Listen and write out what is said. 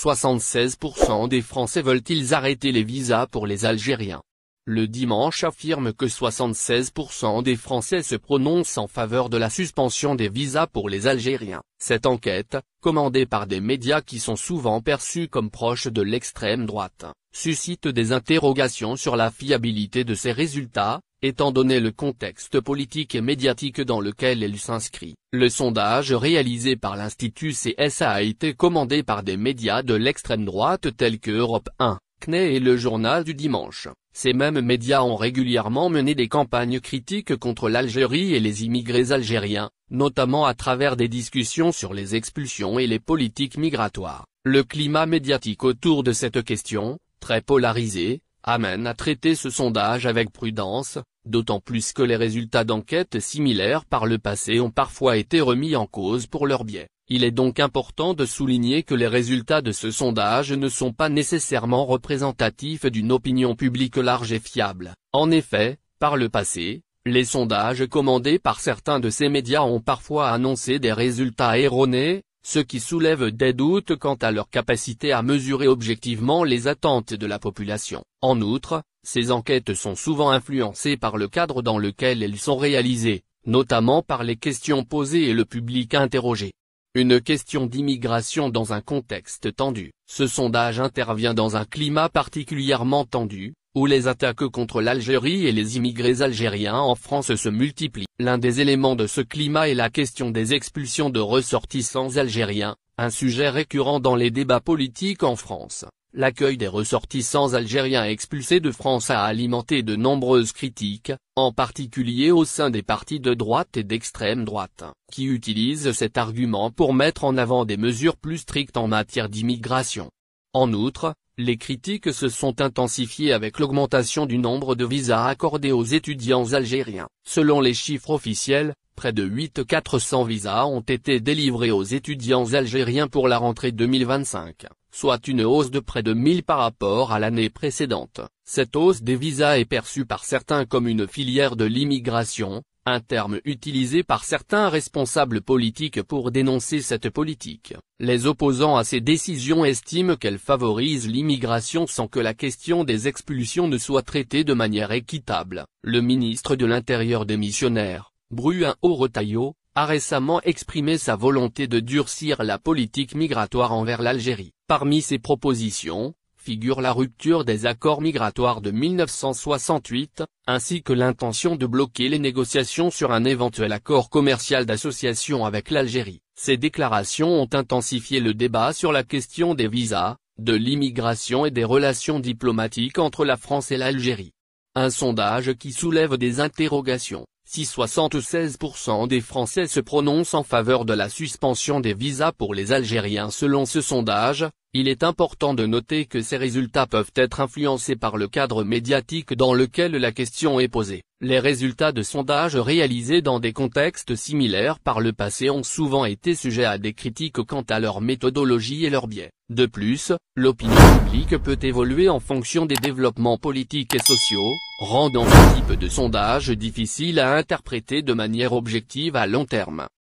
76% des Français veulent-ils arrêter les visas pour les Algériens. Le Dimanche affirme que 76% des Français se prononcent en faveur de la suspension des visas pour les Algériens. Cette enquête, commandée par des médias qui sont souvent perçus comme proches de l'extrême droite, suscite des interrogations sur la fiabilité de ces résultats, étant donné le contexte politique et médiatique dans lequel elle s'inscrit. Le sondage réalisé par l'Institut CSA a été commandé par des médias de l'extrême droite tels que Europe 1, CNews et le Journal du Dimanche. Ces mêmes médias ont régulièrement mené des campagnes critiques contre l'Algérie et les immigrés algériens, notamment à travers des discussions sur les expulsions et les politiques migratoires. Le climat médiatique autour de cette question, très polarisé, amène à traiter ce sondage avec prudence, d'autant plus que les résultats d'enquêtes similaires par le passé ont parfois été remis en cause pour leur biais. Il est donc important de souligner que les résultats de ce sondage ne sont pas nécessairement représentatifs d'une opinion publique large et fiable. En effet, par le passé, les sondages commandés par certains de ces médias ont parfois annoncé des résultats erronés, ce qui soulève des doutes quant à leur capacité à mesurer objectivement les attentes de la population. En outre, ces enquêtes sont souvent influencées par le cadre dans lequel elles sont réalisées, notamment par les questions posées et le public interrogé. Une question d'immigration dans un contexte tendu. Ce sondage intervient dans un climat particulièrement tendu, où les attaques contre l'Algérie et les immigrés algériens en France se multiplient. L'un des éléments de ce climat est la question des expulsions de ressortissants algériens, un sujet récurrent dans les débats politiques en France. L'accueil des ressortissants algériens expulsés de France a alimenté de nombreuses critiques, en particulier au sein des partis de droite et d'extrême droite, qui utilisent cet argument pour mettre en avant des mesures plus strictes en matière d'immigration. En outre, les critiques se sont intensifiées avec l'augmentation du nombre de visas accordés aux étudiants algériens. Selon les chiffres officiels, près de 8400 visas ont été délivrés aux étudiants algériens pour la rentrée 2025, soit une hausse de près de 1000 par rapport à l'année précédente. Cette hausse des visas est perçue par certains comme une filière de l'immigration, un terme utilisé par certains responsables politiques pour dénoncer cette politique. Les opposants à ces décisions estiment qu'elles favorisent l'immigration sans que la question des expulsions ne soit traitée de manière équitable. Le ministre de l'Intérieur démissionnaire, Bruno Retailleau, a récemment exprimé sa volonté de durcir la politique migratoire envers l'Algérie. Parmi ses propositions, figure la rupture des accords migratoires de 1968, ainsi que l'intention de bloquer les négociations sur un éventuel accord commercial d'association avec l'Algérie. Ces déclarations ont intensifié le débat sur la question des visas, de l'immigration et des relations diplomatiques entre la France et l'Algérie. Un sondage qui soulève des interrogations. Si 76% des Français se prononcent en faveur de la suspension des visas pour les Algériens selon ce sondage, il est important de noter que ces résultats peuvent être influencés par le cadre médiatique dans lequel la question est posée. Les résultats de sondages réalisés dans des contextes similaires par le passé ont souvent été sujets à des critiques quant à leur méthodologie et leurs biais. De plus, l'opinion publique peut évoluer en fonction des développements politiques et sociaux, rendant ce type de sondage difficile à interpréter de manière objective à long terme.